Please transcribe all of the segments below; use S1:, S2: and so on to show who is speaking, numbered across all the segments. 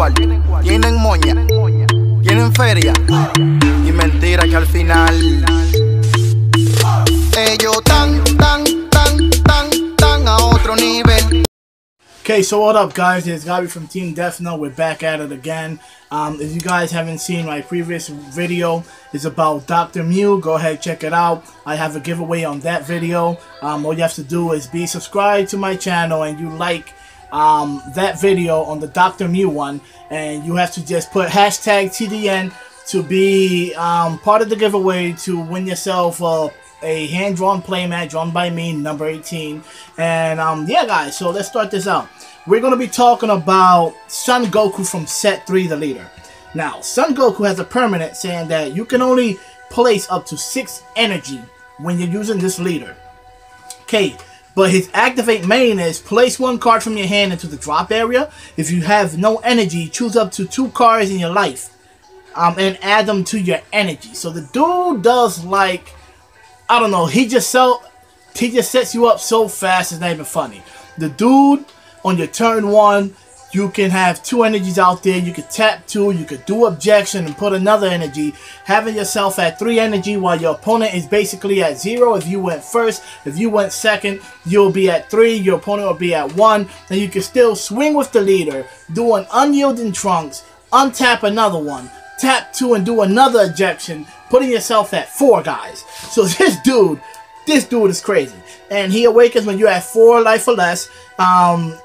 S1: igual, tienen moña, tienen feria y mentira que al final ellos tan a otro nivel.
S2: Okay, so what up guys, it's Gabby from Team Death Note. We're back at it again. If you guys haven't seen my previous video, it's about Dr. Mew. Go ahead, check it out. I have a giveaway on that video. All you have to do is be subscribed to my channel and you like that video on the Dr. Mew one, and you have to just put hashtag TDN to be part of the giveaway to win yourself a hand-drawn playmat drawn by me, number 18. And yeah guys, so let's start this out. We're going to be talking about Son Goku from Set 3, the leader. Now, Son Goku has a permanent saying that you can only place up to 6 energy when you're using this leader. Okay, but his activate main is place 1 card from your hand into the drop area. If you have no energy, choose up to 2 cards in your life and add them to your energy. So the dude does, like, I don't know, he just sets you up so fast, it's not even funny. The dude, on your turn 1, you can have 2 energies out there. You could tap 2, you could do objection and put another energy, having yourself at 3 energy while your opponent is basically at 0. If you went first, if you went second, you'll be at 3, your opponent will be at 1, and you can still swing with the leader, do an unyielding trunks, untap another one, tap 2 and do another ejection, putting yourself at 4, guys. So this dude is crazy. And he awakens when you're at 4 life or less.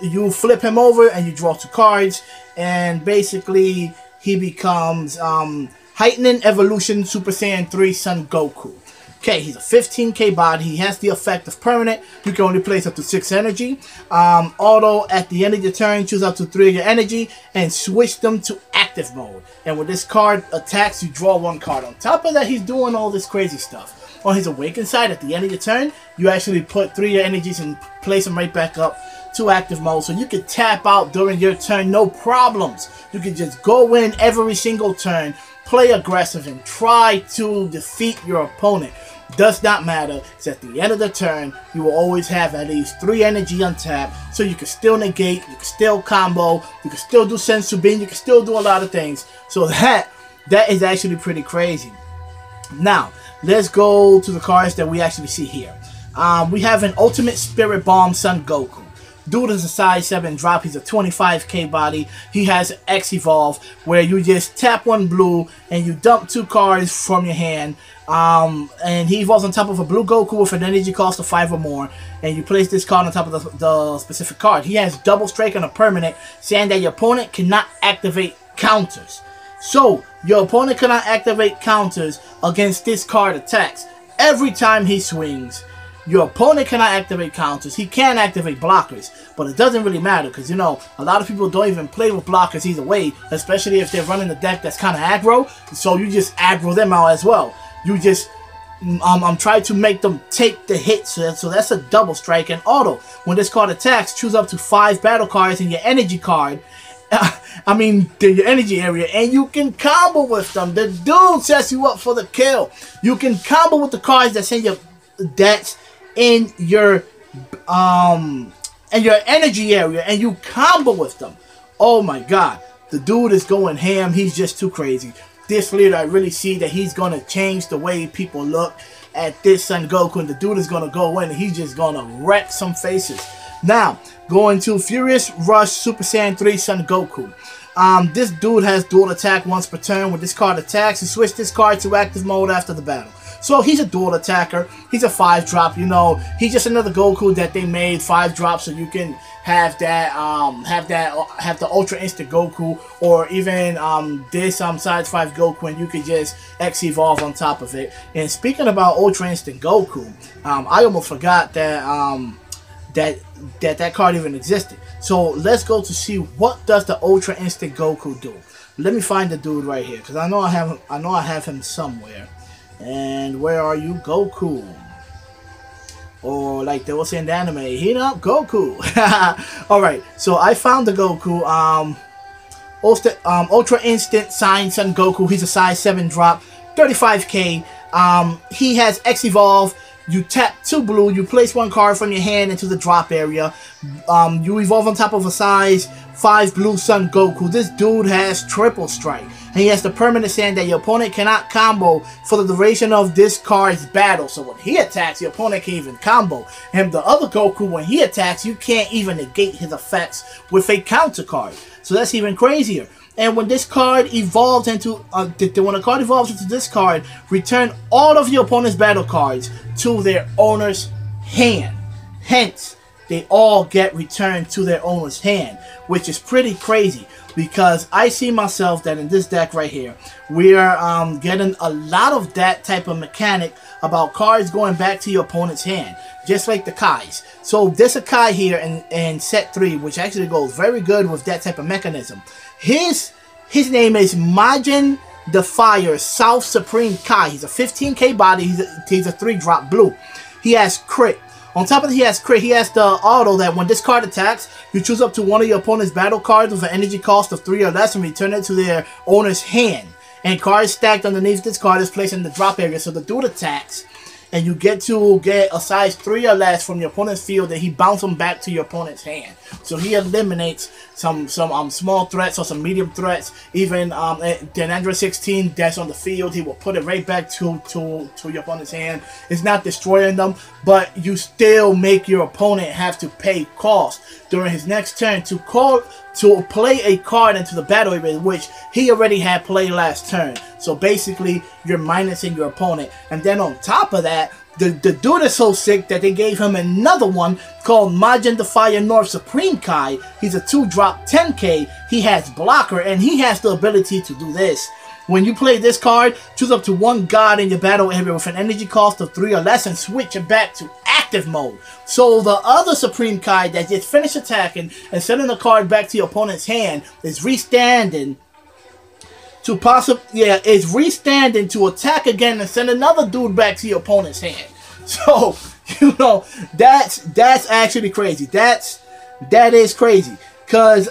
S2: You flip him over and you draw 2 cards. And basically, he becomes Heightening Evolution Super Saiyan 3 Son Goku. Okay, he's a 15k body. He has the effect of permanent. You can only place up to 6 energy. Auto, at the end of your turn, choose up to 3 of your energy and switch them to active mode. And when this card attacks, you draw 1 card. On top of that, he's doing all this crazy stuff. On his awakened side, at the end of your turn, you actually put 3 of your energies and place them right back up to active mode. So you can tap out during your turn, no problems. You can just go in every single turn, play aggressive, and try to defeat your opponent. Does not matter, because at the end of the turn, you will always have at least 3 energy untapped, so you can still negate, you can still combo, you can still do Sensu Bean, you can still do a lot of things. So that is actually pretty crazy. Now, let's go to the cards that we actually see here. We have an Ultimate Spirit Bomb Son Goku. Dude is a size 7 drop. He's a 25k body. He has X Evolve, where you just tap 1 blue and you dump 2 cards from your hand. And he evolves on top of a blue Goku with an energy cost of 5 or more. And you place this card on top of the specific card. He has double strike on a permanent, saying that your opponent cannot activate counters. So, your opponent cannot activate counters against this card attacks. Every time he swings, your opponent cannot activate counters. He can activate blockers, but it doesn't really matter because, you know, a lot of people don't even play with blockers either way, especially if they're running a deck that's kind of aggro. So you just aggro them out as well. You just try to make them take the hit. So that's a double strike. And auto, when this card attacks, choose up to 5 battle cards in your energy card. Your energy area, and you can combo with them. The dude sets you up for the kill. You can combo with the cards that's in your energy area, and you combo with them. Oh my god, the dude is going ham. He's just too crazy. This leader, I really see that he's gonna change the way people look at this Son Goku, and the dude is gonna go in and he's just gonna wreck some faces. Now, going to Furious Rush Super Saiyan 3 Son Goku. This dude has dual attack once per turn. When this card attacks, you switch this card to active mode after the battle. So he's a dual attacker. He's a 5 drop. You know, he's just another Goku that they made 5 drops, so you can have that, have the Ultra Instant Goku, or even this size 5 Goku, and you could just X Evolve on top of it. And speaking about Ultra Instant Goku, I almost forgot that that card even existed. So let's go to see what does the Ultra Instant Goku do. Let me find the dude right here, because I know I have him somewhere. And where are you, Goku? Or like they will say in the anime, heat up Goku. Alright, so I found the Goku. Ultra Instant Sign Son Goku. He's a size 7 drop, 35k. He has X Evolve, You tap 2 blue, you place 1 card from your hand into the drop area. You evolve on top of a size 5 blue Sun Goku. This dude has triple strike. And he has the permanent stand that your opponent cannot combo for the duration of this card's battle. So when he attacks, your opponent can't even combo. And the other Goku, when he attacks, you can't even negate his effects with a counter card. So that's even crazier. And when this card evolves into, when a card evolves into this card, return all of your opponent's battle cards to their owner's hand. Hence, they all get returned to their owner's hand, which is pretty crazy because I see myself that in this deck right here, we are getting a lot of that type of mechanic about cards going back to your opponent's hand, just like the Kais. So there's a Kai here in set 3, which actually goes very good with that type of mechanism. His name is Majin the Fire South Supreme Kai. He's a 15k body. He's a 3-drop blue. He has crit. On top of it, he has crit. He has the auto that when this card attacks, you choose up to one of your opponent's battle cards with an energy cost of 3 or less and return it to their owner's hand. And cards stacked underneath this card is placed in the drop area. So the dude attacks, and you get to get a size 3 or less from your opponent's field, and he bounces them back to your opponent's hand. So he eliminates some small threats or some medium threats. Even the Android 16 that's on the field, he will put it right back to your opponent's hand. It's not destroying them, but you still make your opponent have to pay cost during his next turn to play a card into the battle area, which he already had played last turn. So basically, you're minusing your opponent. And then on top of that, the dude is so sick that they gave him another one called Majin the Fire North Supreme Kai. He's a 2-drop 10k. He has blocker, and he has the ability to do this. When you play this card, choose up to 1 god in your battle area with an energy cost of 3 or less and switch it back to active mode. So the other Supreme Kai that just finished attacking and sending the card back to your opponent's hand is restanding to restanding to attack again and send another dude back to your opponent's hand. So, you know, that's actually crazy. That is crazy. Because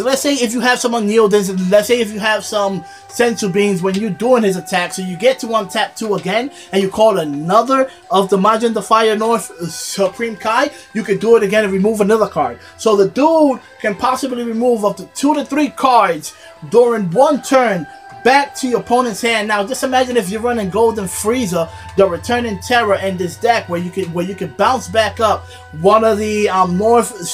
S2: let's say if you have someone kneel this, let's say if you have some sensu beans when you're doing his attack, so you get to untap 2 again, and you call another of the Majin the Fire North Supreme Kai, you can do it again and remove another card. So the dude can possibly remove up to 2 to 3 cards during 1 turn back to your opponent's hand. Now, just imagine if you're running Golden Frieza, the Returning Terror in this deck, where you can bounce back up one of the North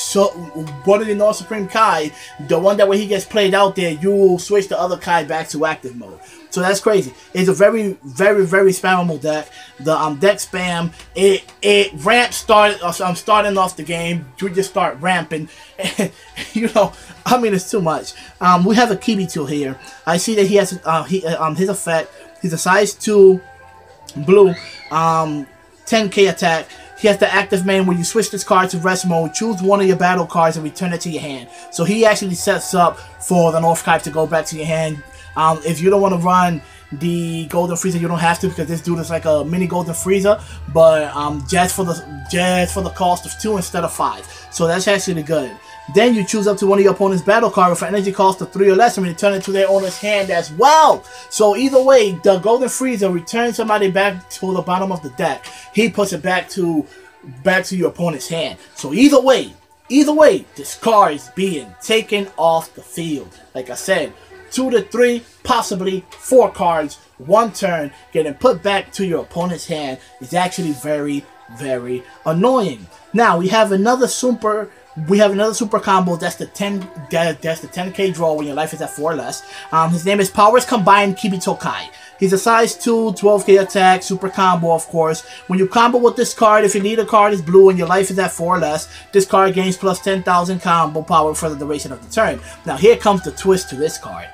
S2: Supreme Kai, the one that when he gets played out there, you will switch the other Kai back to active mode. So that's crazy. It's a very, very, very spammable deck. The deck spam, it ramp started. I'm starting off the game. You just start ramping. You know, I mean, it's too much. We have a Kibito here. I see that he has his effect. He's a size 2 blue, 10k attack. He has the active main where you switch this card to rest mode, choose one of your battle cards, and return it to your hand. So he actually sets up for the North Kai to go back to your hand. If you don't want to run the Golden Frieza, you don't have to, because this dude is like a mini Golden Frieza, but just for the cost of 2 instead of 5. So that's actually good. Then you choose up to one of your opponent's battle card with an energy cost of 3 or less and return it to their owner's hand as well. So either way, the Golden Frieza returns somebody back to the bottom of the deck. He puts it back to your opponent's hand. So either way, this card is being taken off the field. Like I said, 2 to 3, possibly 4 cards, 1 turn, getting put back to your opponent's hand is actually very, very annoying. Now we have another super combo. That's the 10k draw when your life is at 4 or less. His name is Powers Combined Kibito Kai. He's a size 2, 12k attack, super combo, of course. When you combo with this card, if you need a card is blue and your life is at 4 or less, this card gains plus 10,000 combo power for the duration of the turn. Now here comes the twist to this card.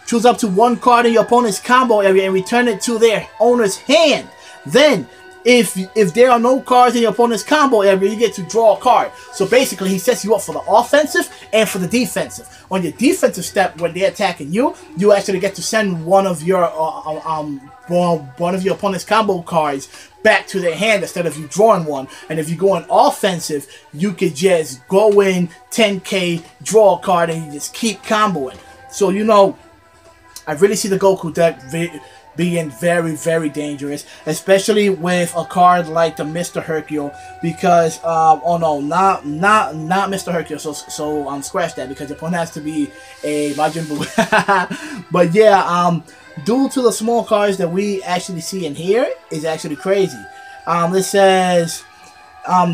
S2: Choose up to 1 card in your opponent's combo area and return it to their owner's hand. Then, if there are no cards in your opponent's combo area, you get to draw a card. So basically, he sets you up for the offensive and for the defensive. On your defensive step, when they're attacking you, you actually get to send one of your opponent's combo cards back to their hand instead of you drawing one. And if you go on offensive, you could just go in 10k, draw a card, and you just keep comboing. So, you know, I really see the Goku deck being very, very dangerous, especially with a card like the Mr. Hercule, because oh no, not Mr. Hercule. So scratch that, because the opponent has to be a Majin Buu. But yeah, due to the small cards that we actually see in here is actually crazy. It says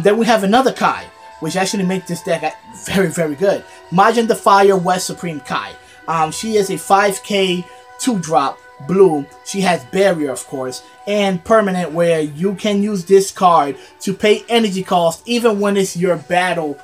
S2: then we have another Kai, which actually makes this deck very, very good. Majin the Fire West Supreme Kai. She is a 5K 2-drop blue. She has barrier, of course, and permanent, where you can use this card to pay energy cost even when it's your battle.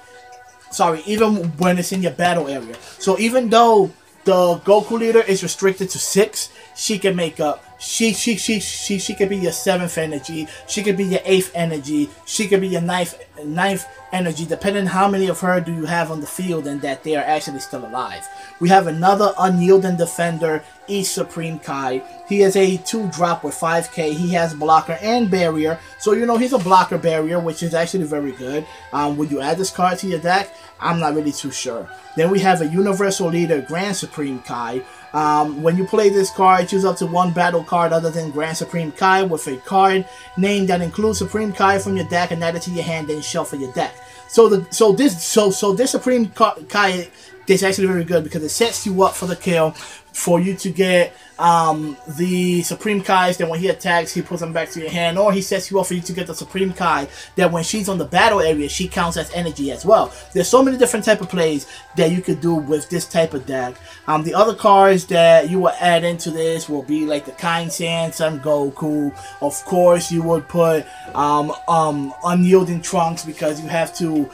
S2: Sorry, even when it's in your battle area. So even though the Goku leader is restricted to 6, she can make up. She could be your 7th energy. She could be your 8th energy. She could be your 9th energy, depending on how many of her do you have on the field and that they are actually still alive. We have another Unyielding Defender, East Supreme Kai. He is a 2-drop with 5K. He has blocker and barrier. So, you know, he's a blocker barrier, which is actually very good. Would you add this card to your deck? I'm not really too sure. Then we have a Universal Leader, Grand Supreme Kai. When you play this card, choose up to 1 battle card other than Grand Supreme Kai with a card name that includes Supreme Kai from your deck and add it to your hand, then shuffle your deck. So this Supreme Kai is actually very good because it sets you up for the kill, for you to get the Supreme Kais that when he attacks, he puts them back to your hand, or he sets you up for you to get the Supreme Kai that when she's on the battle area, she counts as energy as well. There's so many different type of plays that you could do with this type of deck. The other cards that you will add into this will be like the Kind Sand, Son Goku. Of course, you would put Unyielding Trunks, because you have to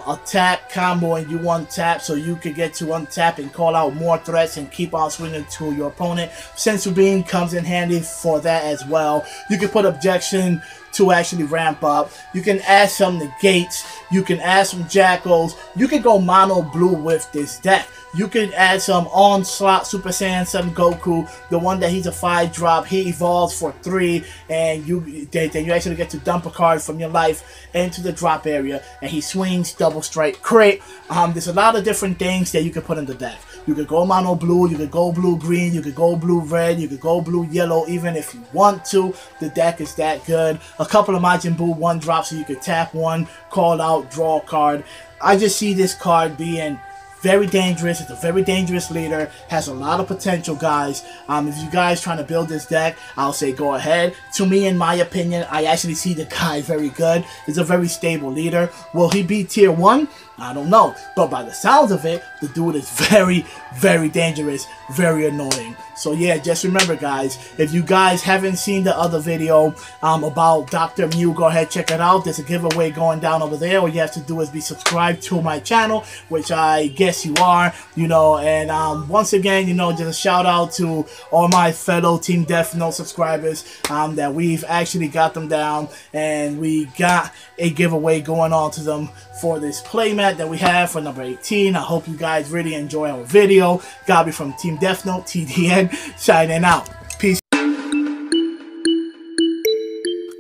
S2: attack, combo, and you untap, so you could get to untap and call out more threats and keep on swinging to your opponent. Sensu Bean comes in handy for that as well. You can put Objection to actually ramp up. You can add some negates. You can add some jackals. You can go mono blue with this deck. You can add some Onslaught Super Saiyan 7 Goku, the one that he's a 5-drop. He evolves for 3, and then you actually get to dump a card from your life into the drop area, and he swings double strike crit. There's a lot of different things that you can put in the deck. You could go mono blue, you could go blue green, you could go blue red, you could go blue yellow, even if you want to. The deck is that good. A couple of Majin Buu 1-drops, so you could tap 1, call out, draw a card. I just see this card being very dangerous. It's a very dangerous leader. Has a lot of potential, guys. If you guys trying to build this deck, I'll say go ahead. To me, in my opinion, I actually see the guy very good. He's a very stable leader. Will he be tier 1? I don't know. But by the sounds of it, the dude is very, very dangerous. Very annoying. So yeah, just remember, guys, if you guys haven't seen the other video about Dr. Mew, go ahead, check it out. There's a giveaway going down over there. All you have to do is be subscribed to my channel, which I guess you are, you know. And once again, you know, just a shout out to all my fellow Team Death Note subscribers that we've actually got them down, and we got a giveaway going on to them for this playmat that we have for number 18. I hope you guys really enjoy our video. Gabi from Team Death Note, TDN, signing out. Peace.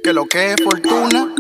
S1: Que lo que es fortuna